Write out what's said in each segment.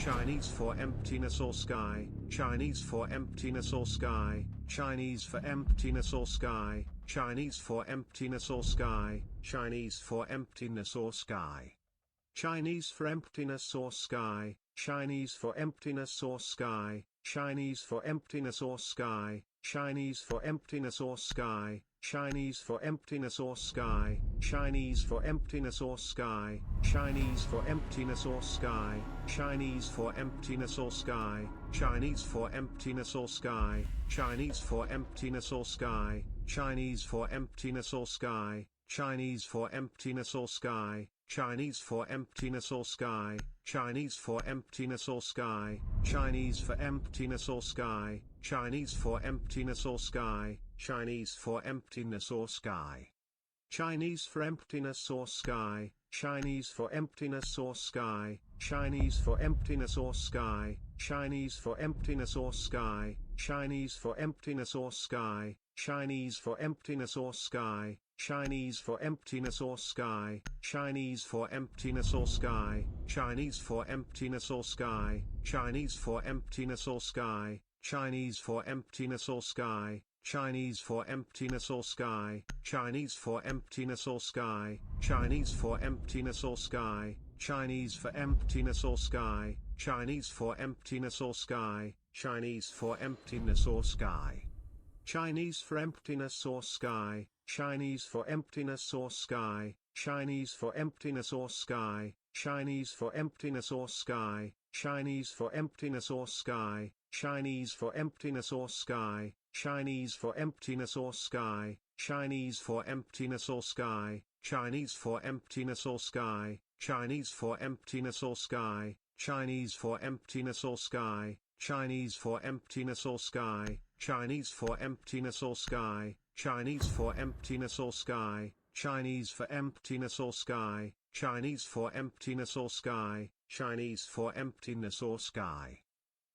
Chinese for emptiness or sky, Chinese for emptiness or sky, Chinese for emptiness or sky, Chinese for emptiness or sky, Chinese for emptiness or sky. Chinese for emptiness or sky, Chinese for emptiness or sky, Chinese for emptiness or sky, Chinese for emptiness or sky, Chinese for emptiness or sky, Chinese for emptiness or sky, Chinese for emptiness or sky, Chinese for emptiness or sky, Chinese for emptiness or sky, Chinese for emptiness or sky, Chinese for emptiness or sky, Chinese for emptiness or sky, Chinese for emptiness or sky, Chinese for emptiness or sky, Chinese for emptiness or sky, Chinese for emptiness or sky, Chinese for emptiness or sky. Chinese for emptiness or sky, Chinese for emptiness or sky, Chinese for emptiness or sky, Chinese for emptiness or sky, Chinese for emptiness or sky, Chinese for emptiness or sky, Chinese for emptiness or sky, Chinese for emptiness or sky, Chinese for emptiness or sky, Chinese for emptiness or sky, Chinese for emptiness or sky, Chinese for emptiness or sky, Chinese for emptiness or sky, Chinese for emptiness or sky, Chinese for emptiness or sky, Chinese for emptiness or sky, Chinese for emptiness or sky. Chinese for emptiness or sky, Chinese for emptiness or sky, Chinese for emptiness or sky, Chinese for emptiness or sky, Chinese for emptiness or sky, Chinese for emptiness or sky, Chinese for emptiness or sky, Chinese for emptiness or sky, Chinese for emptiness or sky, Chinese for emptiness or sky, Chinese for emptiness or sky, Chinese for emptiness or sky, Chinese for emptiness or sky, Chinese for emptiness or sky, Chinese for emptiness or sky, Chinese for emptiness or sky, Chinese for emptiness or sky.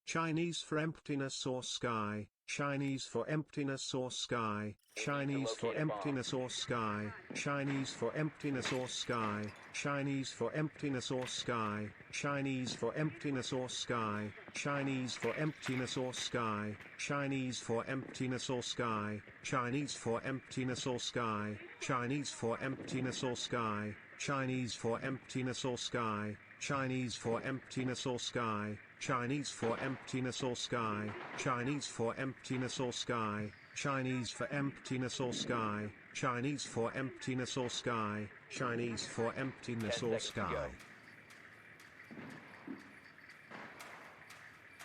Chinese for emptiness or sky, Chinese for emptiness or sky, Chinese for emptiness or sky, Chinese for emptiness or sky, Chinese for emptiness or sky, Chinese for emptiness or sky, Chinese for emptiness or sky, Chinese for emptiness or sky, Chinese for emptiness or sky, Chinese for emptiness or sky, Chinese for emptiness or sky, Chinese for emptiness or sky, Chinese for emptiness or sky, Chinese for emptiness or sky, Chinese for emptiness or sky, Chinese for emptiness or sky, Chinese for emptiness or sky.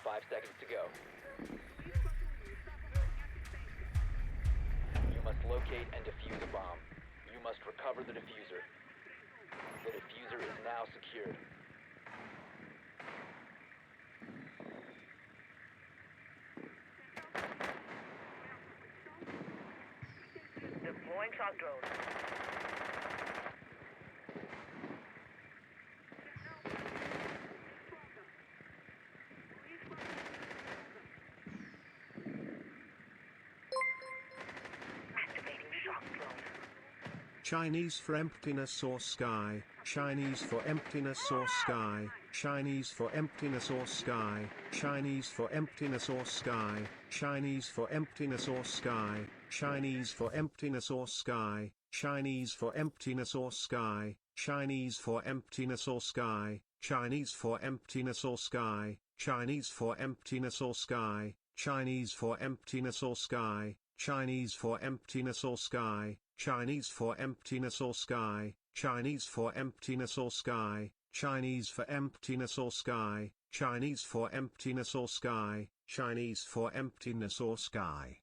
5 seconds to go. You must locate and defuse a bomb. You must recover the diffuser. The diffuser is now secured. Deploying shock drone. Activating shock drone. Chinese for emptiness or sky, Chinese for emptiness or sky, Chinese for emptiness or sky, Chinese for emptiness or sky, Chinese for emptiness or sky, Chinese for emptiness or sky, Chinese for emptiness or sky, Chinese for emptiness or sky, Chinese for emptiness or sky, Chinese for emptiness or sky, Chinese for emptiness or sky, Chinese for emptiness or sky, Chinese for emptiness or sky, Chinese for emptiness or sky, Chinese for emptiness or sky, Chinese for emptiness or sky, Chinese for emptiness or sky.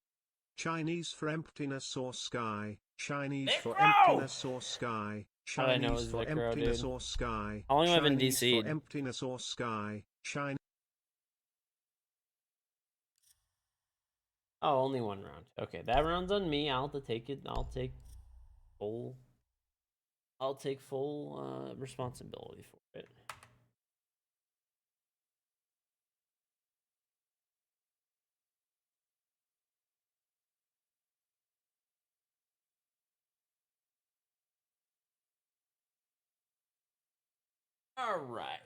Chinese for emptiness or sky, Chinese for emptiness or sky, How do I know Chinese it's for Vicro, emptiness dude? or sky, How long have I been Chinese for DC'd? emptiness or sky, Chinese. Oh, only one round. Okay, that round's on me. I'll have to take it. I'll take full responsibility for it. All right.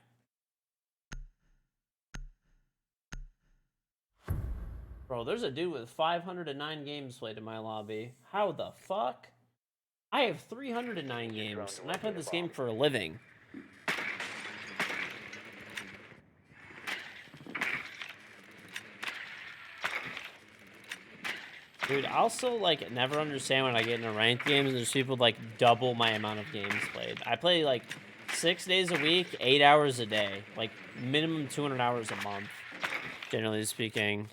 Bro, there's a dude with 509 games played in my lobby. How the fuck? I have 309 games, and I play this game for a living. Dude, I also, like, never understand when I get into ranked games and there's people with, like, double my amount of games played. I play, like, 6 days a week, 8 hours a day. Like, minimum 200 hours a month, generally speaking.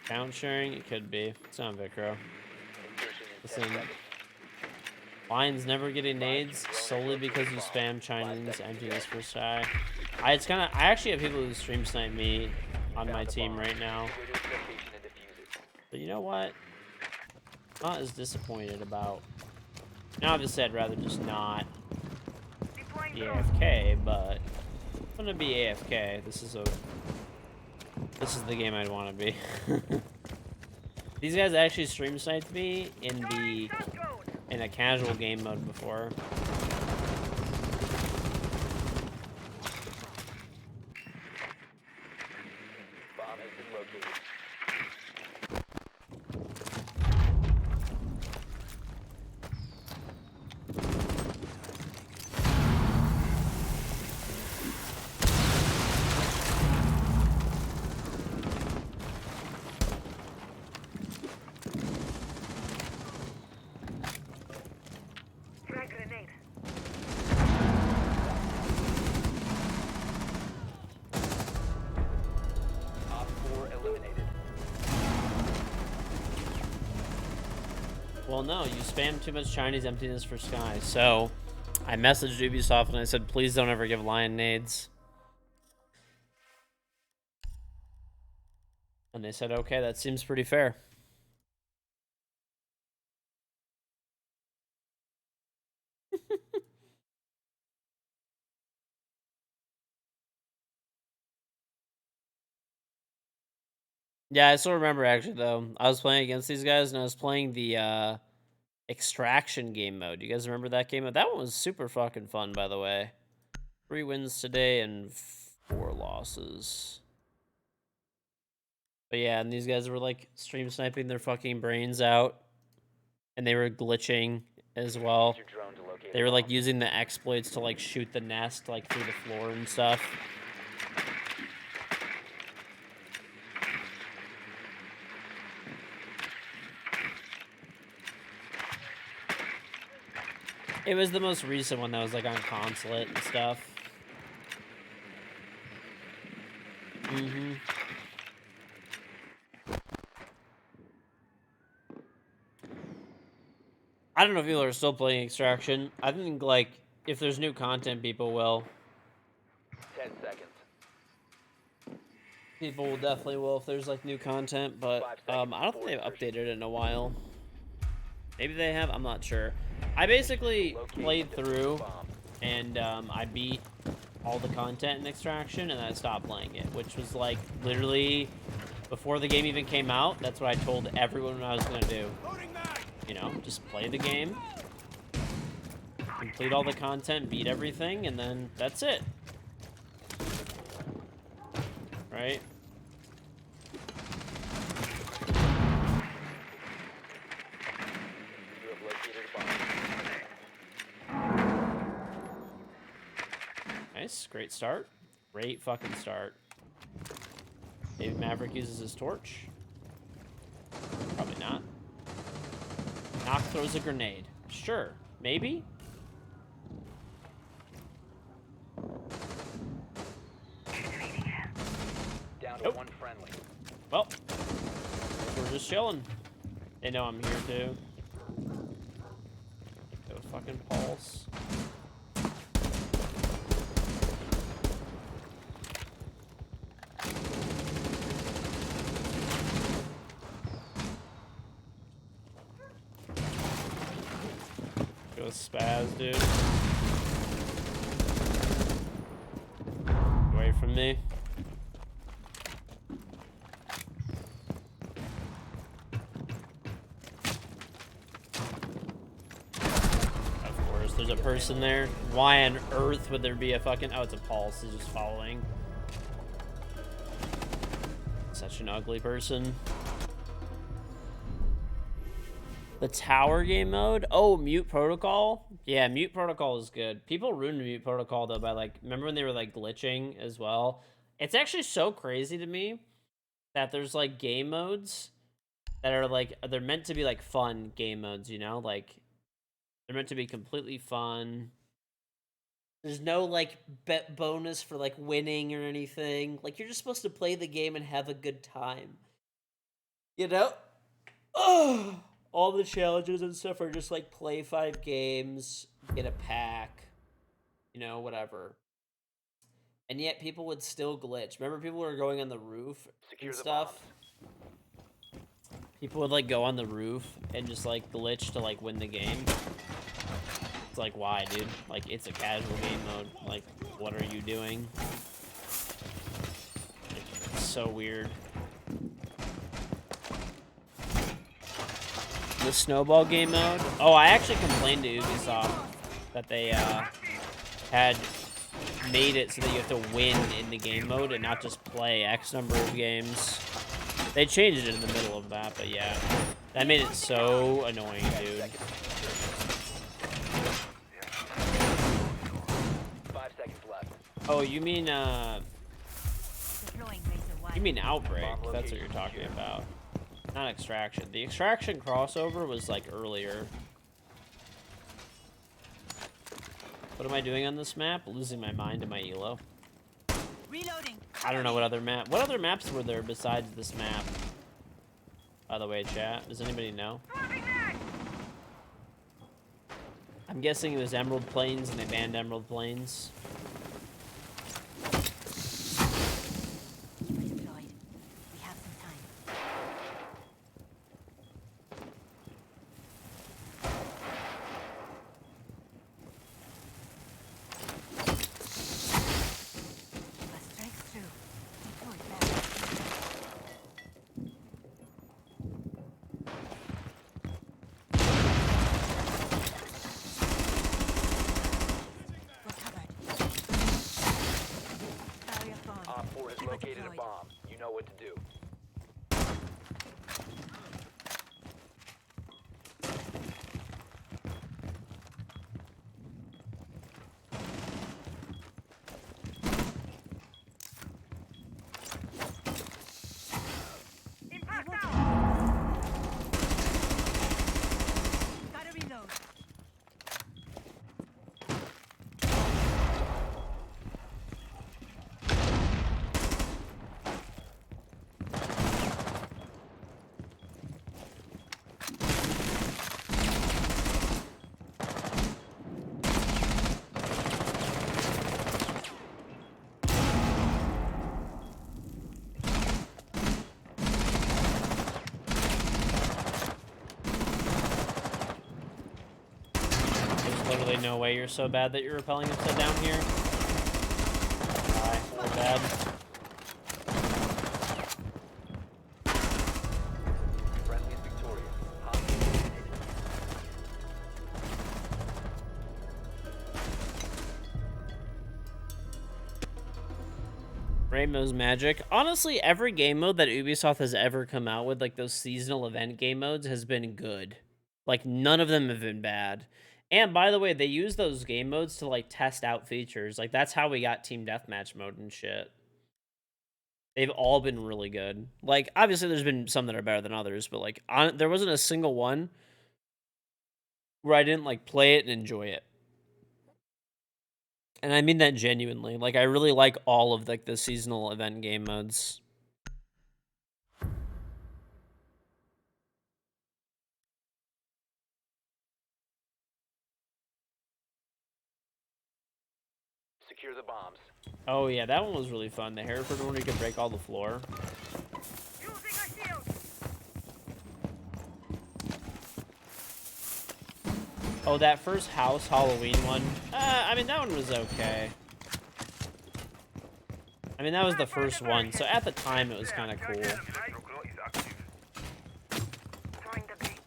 Count sharing? It could be. It's not Vicro. Listen, Lions never getting nades solely because you spam Chinese emptiness for sky. I actually have people who stream snipe me on my team right now. But you know what? Not as disappointed about. Now, obviously, I'd rather just not be AFK, but I'm gonna be AFK. This is the game I'd want to be. These guys actually stream sniped me in a casual game mode before. Bomb has been located. Frag grenade. Op 4 eliminated. Well, no, you spam too much Chinese emptiness for sky. So I messaged Ubisoft and I said, please don't ever give Lion nades. And they said, okay, that seems pretty fair. Yeah, I still remember actually though. I was playing against these guys and I was playing the extraction game mode. You guys remember that game mode? That one was super fucking fun, by the way. 3 wins today and 4 losses. But yeah, and these guys were like stream sniping their fucking brains out. And they were glitching as well. Use your drone to locate They a were like bomb. using the exploits to like shoot the nest like through the floor and stuff. It was the most recent one that was like on consulate and stuff. I don't know if people are still playing Extraction. I think like if there's new content, people will. 10 seconds. People will definitely will if there's like new content, but 5 seconds I don't think they've before updated it in a while. Maybe they have. I'm not sure. I basically played through and I beat all the content in Extraction and then I stopped playing it, which was like literally before the game even came out. That's what I told everyone what I was gonna do. You know, just play the game, complete all the content, beat everything, and then that's it. Right? You have located a bomb. Nice, great start. Great fucking start. Maybe Maverick uses his torch. Probably not. Knock throws a grenade. Sure, maybe. Down to Nope. 1 friendly. Well, we're just chilling. They know I'm here too. Go fucking pulse. Go spaz, dude. Away from me. Of course, There's a person there. Why on earth would there be a fucking... Oh, it's a pulse. He's just following. Such an ugly person. The tower game mode? Oh, Mute Protocol? Yeah, Mute Protocol is good. People ruined Mute Protocol, though, by, like... Remember when they were, like, glitching as well? It's actually so crazy to me that there's, like, game modes that are, like... They're meant to be, like, fun game modes, you know? Like... They're meant to be completely fun. There's no, like, bet bonus for, like, winning or anything. Like, you're just supposed to play the game and have a good time. You know? Oh! All the challenges and stuff are just, like, play 5 games, get a pack, you know, whatever. And yet people would still glitch. Remember people were going on the roof and stuff? People would, like, go on the roof and just, like, glitch to, like, win the game. It's like, why, dude? Like, it's a casual game mode. Like, what are you doing? Like, it's so weird. The snowball game mode? Oh, I actually complained to Ubisoft that they, had made it so that you have to win in the game mode and not just play X number of games. They changed it in the middle of that, but yeah. That made it so annoying, dude. 5 seconds left. Oh, you mean Outbreak. That's what you're talking about. Not Extraction. The Extraction crossover was, like, earlier. What am I doing on this map? Losing my mind in my elo. Reloading. I don't know what other map. What other maps were there besides this map? By the way, chat, does anybody know? I'm guessing it was Emerald Plains and they banned Emerald Plains. Located a bomb. You know what to do. Impact out. Gotta reload. Literally no way you're so bad that you're repelling upside down here. We're bad. Friendly is victorious. Rainbow's Magic. Honestly, every game mode that Ubisoft has ever come out with, like those seasonal event game modes, has been good. Like, none of them have been bad. And by the way, they use those game modes to, like, test out features. Like, that's how we got Team Deathmatch mode and shit. They've all been really good. Like, obviously, there's been some that are better than others, but, like, there wasn't a single one where I didn't, like, play it and enjoy it. And I mean that genuinely. Like, I really like all of, like, the seasonal event game modes. Secure the bombs. Oh, yeah, that one was really fun. The Hereford one where you could break all the floor. Using a shield. Oh, that first house Halloween one. I mean, that one was okay. I mean, that was the first one, so at the time it was kind of cool. Throwing the bait.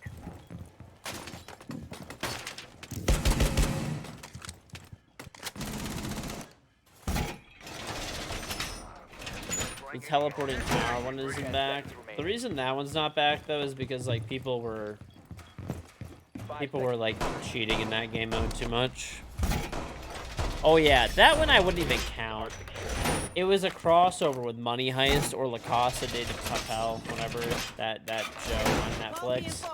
The teleporting tower one isn't back. The reason that one's not back though is because like people were like cheating in that game mode too much. Oh yeah, that one I wouldn't even count. It was a crossover with Money Heist or La Casa de Papel, whatever that show on Netflix.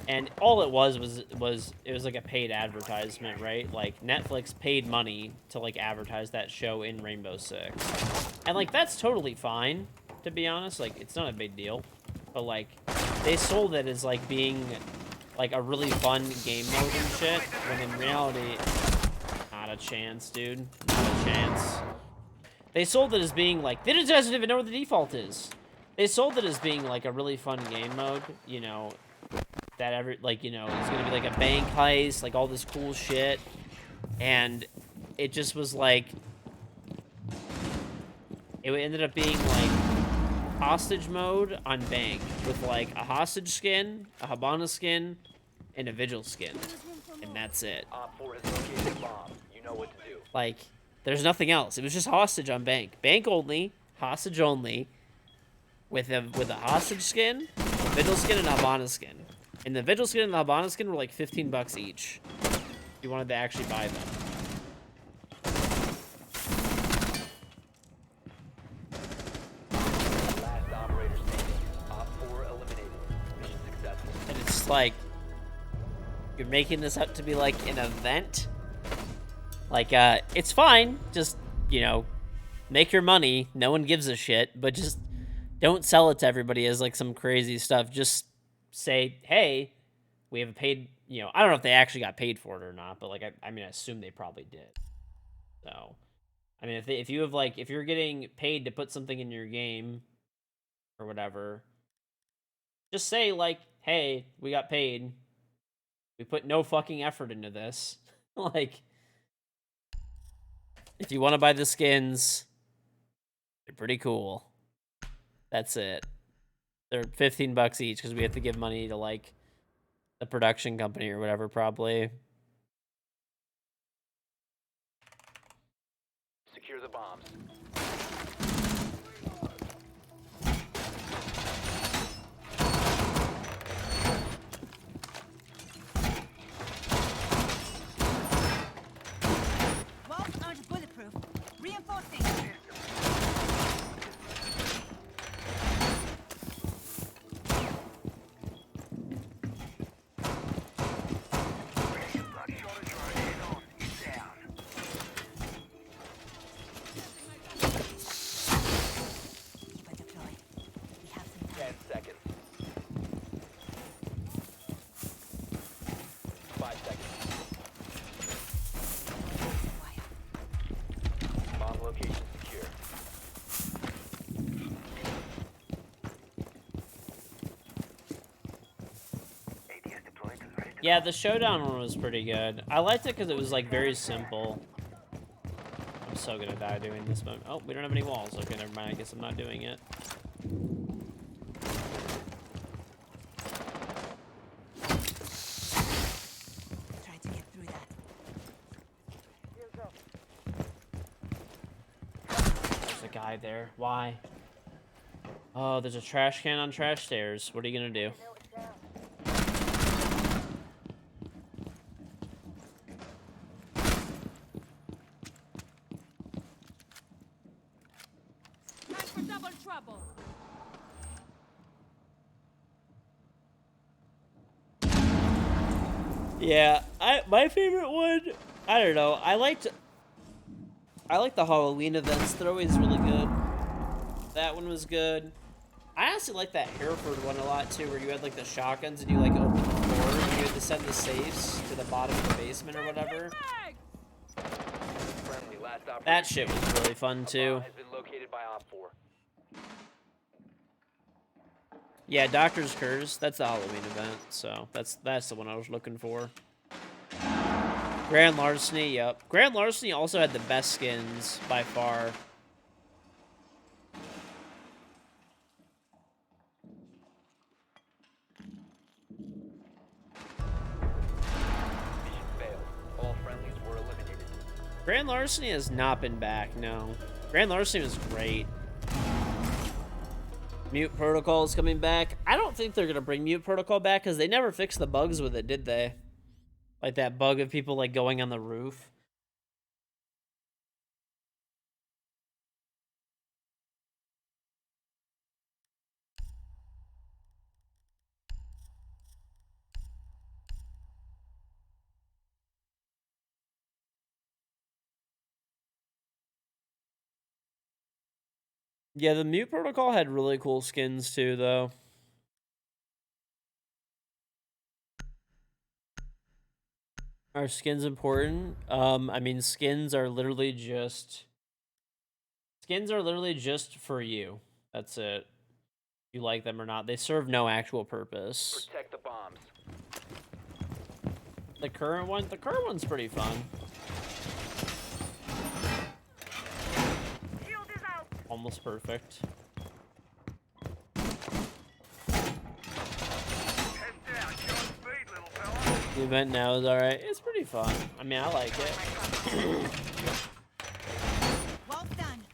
And all it was it was like a paid advertisement, right? Like Netflix paid money to like advertise that show in Rainbow Six. And like that's totally fine, to be honest. Like it's not a big deal. But like they sold it as like being like a really fun game mode and shit, when in reality, not a chance, dude. Not a chance. They sold it as being like, they doesn't even know what the default is. They sold it as being like a really fun game mode, you know, that it's gonna be like a bank heist, like all this cool shit. And it just was like, it ended up being like hostage mode on bank with like a hostage skin, a Habana skin, and a vigil skin. And that's it. Like, there's nothing else. It was just hostage on bank. Bank only, hostage only, with a hostage skin, a vigil skin, and a Habana skin. And the vigil skin and the Habana skin were like 15 bucks each. If you wanted to actually buy them. Last operator standing. Op 4 eliminated. Mission successful. And it's just like, you're making this out to be like an event. Like, it's fine. Just, you know, make your money. No one gives a shit. But just don't sell it to everybody as like some crazy stuff. Just say, hey, we have a paid, you know, I don't know if they actually got paid for it or not, but like, I mean, I assume they probably did. So, I mean, if you're getting paid to put something in your game or whatever, just say like, hey, we got paid. We put no fucking effort into this. Like, if you want to buy the skins, they're pretty cool. That's it. They're 15 bucks each because we have to give money to like the production company or whatever, probably. Secure the bombs. Walls aren't bulletproof. Reinforcing. Keep it deployed. We have some time. 10 seconds. 5 seconds. Bomb location secure. Yeah, the showdown one was pretty good. I liked it because it was like very simple. I'm so gonna die doing this one. Oh, we don't have any walls. Okay, never mind. I guess I'm not doing it. Try to get through that. There's a guy there. Why? Oh, there's a trash can on trash stairs. What are you gonna do? Time for double trouble. Yeah, my favorite one, I don't know. I like the Halloween events. They're always really good. That one was good. I honestly like that Hereford one a lot too, where you had like the shotguns and you like open the floor and you had to send the safes to the bottom of the basement or whatever. Friendly, last operator. That shit was really fun too. Bomb has been located by Op 4. Yeah, Doctor's Curse. That's the Halloween event, so that's the one I was looking for. Grand Larceny, yep. Grand Larceny also had the best skins by far. Mission failed. All friendlies were eliminated. Grand Larceny has not been back, no. Grand Larceny was great. Mute Protocol is coming back. I don't think they're gonna bring Mute Protocol back because they never fixed the bugs with it, did they? Like that bug of people like going on the roof. Yeah, the Mute Protocol had really cool skins too, though. Are skins important? I mean, skins are literally just for you. That's it. You like them or not. They serve no actual purpose. Protect the bombs. The current one's pretty fun. Almost perfect. The event now is alright. It's pretty fun. I mean, I like it. Well done.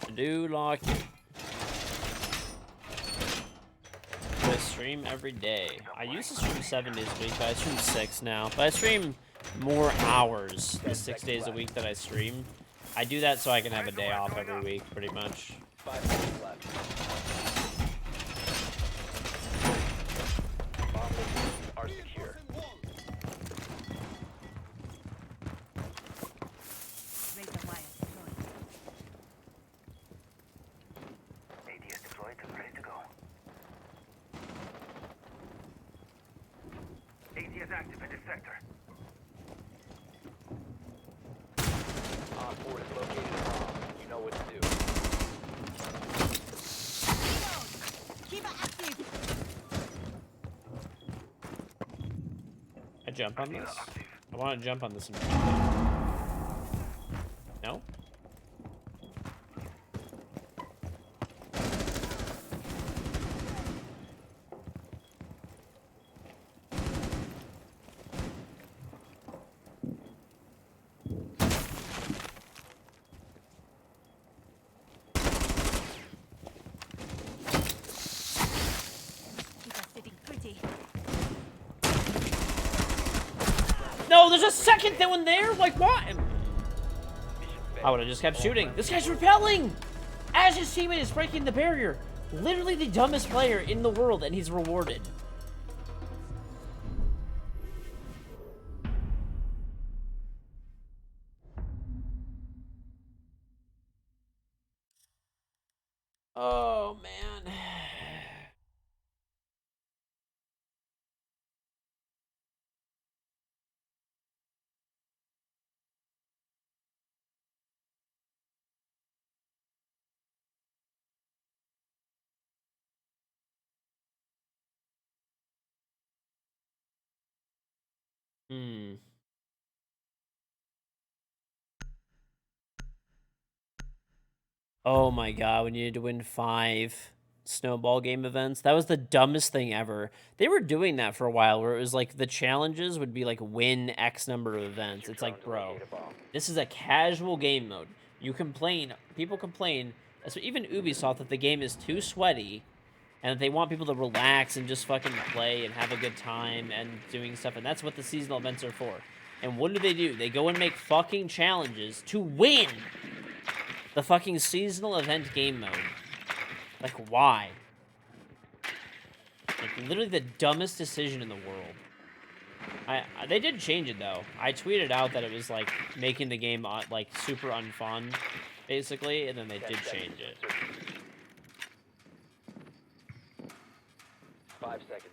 I do like it. I stream every day. I used to stream 7 days a week, but I stream 6 now. But I stream more hours the 6 days a week that I stream. I do that so I can have a day off every week, pretty much. 5 seconds left. Bomb locations are secure. Razor wire deployed. ADS deployed and ready to go. ADS active in this sector. Op 4 is located a bomb. You know what to do. Keep it active. I jump on this? I want to jump on this. No? Keep us sitting pretty. No, there's a second one there? Like, what? I would have just kept shooting. This guy's repelling! As his teammate is breaking the barrier. Literally the dumbest player in the world, and he's rewarded. Oh, man. Oh my god, we needed to win 5 snowball game events. That was the dumbest thing ever. They were doing that for a while where it was like the challenges would be like win X number of events. It's like, bro, this is a casual game mode. You complain, people complain, so even Ubisoft, that the game is too sweaty and that they want people to relax and just fucking play and have a good time and doing stuff, and that's what the seasonal events are for. And what do? They go and make fucking challenges to win the fucking seasonal event game mode. Like, why? Like, literally the dumbest decision in the world. They did change it, though. I tweeted out that it was, like, making the game, like, super unfun, basically, and then they did change it. 5 seconds.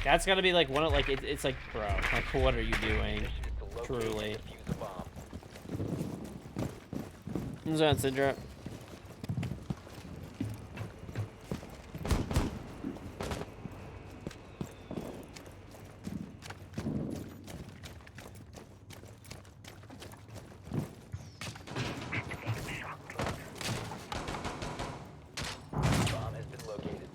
That's gotta be, like, one of, like, it's like, bro, like, what are you doing? Mission is to locate Truly. and defuse the bomb. Who's on, Sidra? Bomb has been located.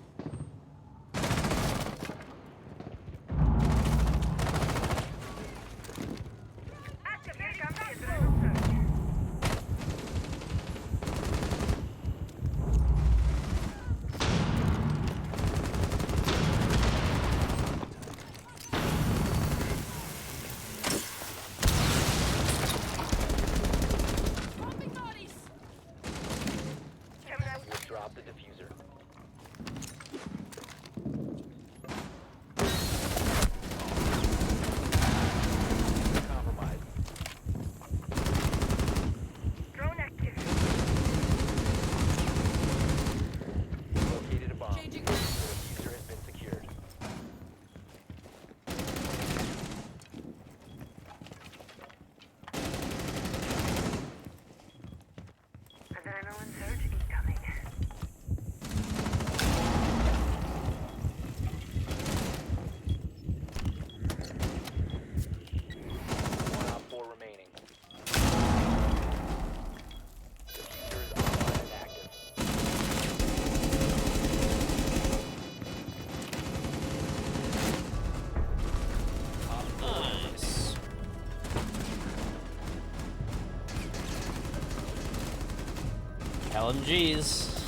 LMGs.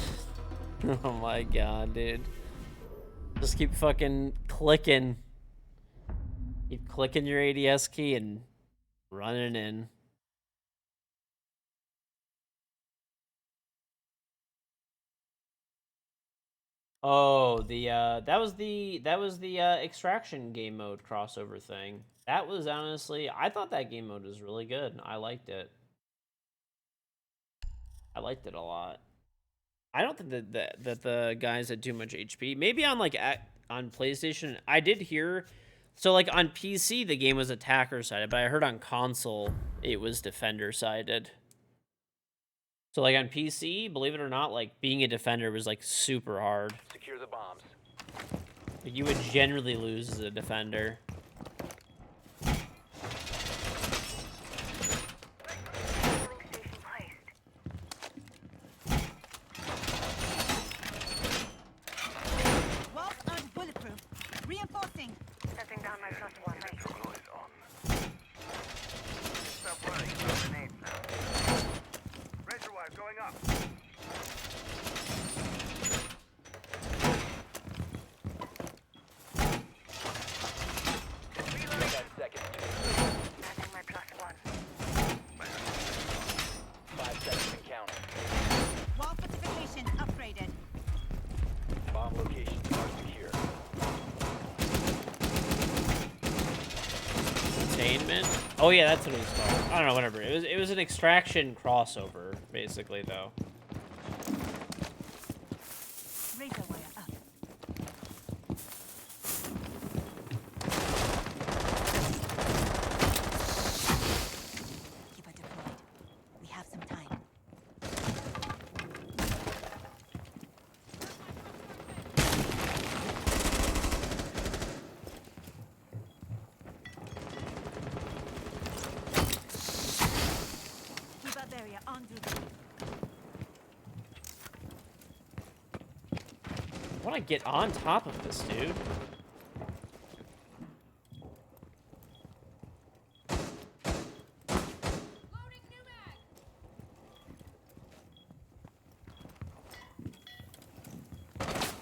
Oh my god, dude. Just keep fucking clicking. Keep clicking your ADS key and running in. Oh, that was the extraction game mode crossover thing. That was honestly, I thought that game mode was really good. I liked it. I liked it a lot. I don't think that the guys had too much HP. Maybe on like on PlayStation, I did hear. So like on PC, the game was attacker sided, but I heard on console it was defender sided. So like on PC, believe it or not, like being a defender was like super hard. Secure the bombs. Like, you would generally lose as a defender. Walls aren't bulletproof. Reinforcing. Setting down my +1. Nitro is on. Stop worrying about grenades now. Razor wire going up. 10 seconds. Adding my +1. 5 seconds and counting. Wall fortification upgraded. Bomb locations are secure. Containment? Oh yeah, that's what it was called. I don't know, whatever. It was an extraction crossover, basically, though. Razor wire up. Keep it deployed. We have some time. Keep up area on duty. I want to get on top of this, dude.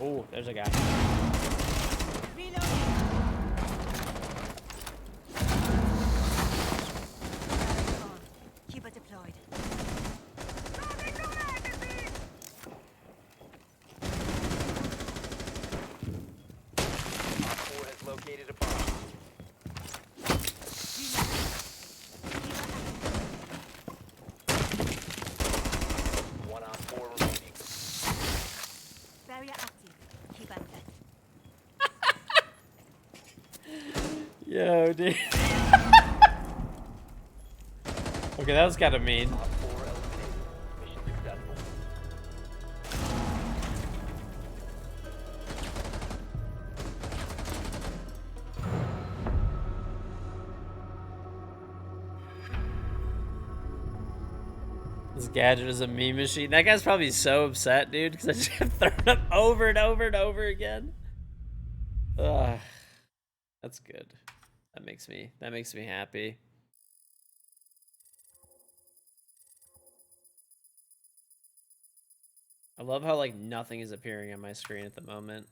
Oh, there's a guy. Reloading. Keep it deployed. Op 4 has located a bomb. One on 4 remaining. Barrier active. Keep at that. Yo, dude. Okay, that was kind of mean. Op 4 eliminated. Mission successful. This gadget is a meme machine. That guy's probably so upset, dude, because I just kept throwing him over and over and over again. Ugh. That's good. That makes me happy. I love how like nothing is appearing on my screen at the moment.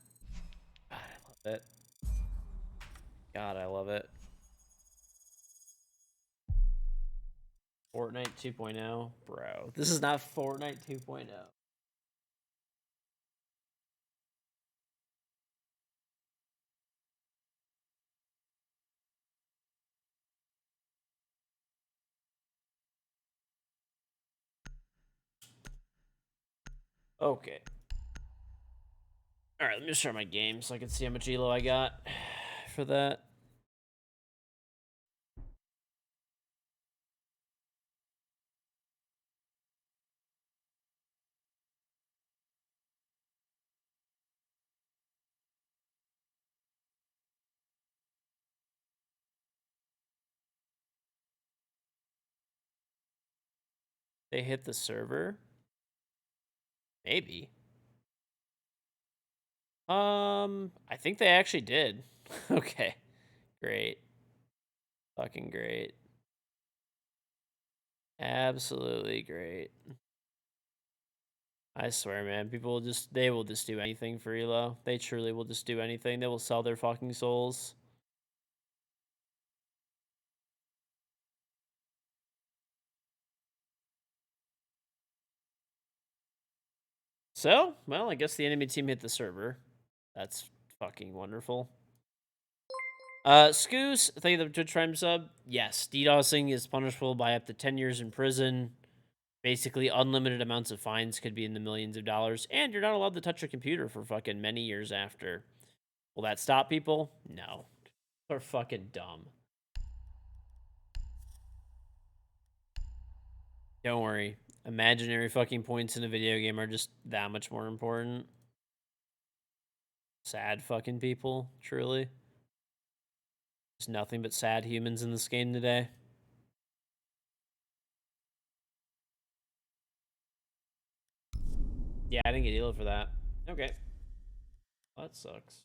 God, I love it. God, I love it. Fortnite 2.0, bro. This is not Fortnite 2.0. Okay. All right, let me start my game so I can see how much elo I got for that. They hit the server? Maybe. I think they actually did. Okay. Great. Fucking great. Absolutely great. I swear, man, people will they will just do anything for Elo. They truly will just do anything. They will sell their fucking souls. So, well, I guess the enemy team hit the server. That's fucking wonderful. Scoos, thank you for the Twitch Prime sub. Yes, DDoSing is punishable by up to 10 years in prison. Basically, unlimited amounts of fines could be in the millions of dollars, and you're not allowed to touch a computer for fucking many years after. Will that stop people? No. They're fucking dumb. Don't worry. Imaginary fucking points in a video game are just that much more important. Sad fucking people, truly. There's nothing but sad humans in this game today. Yeah, I didn't get Elo for that. Okay. Well, that sucks.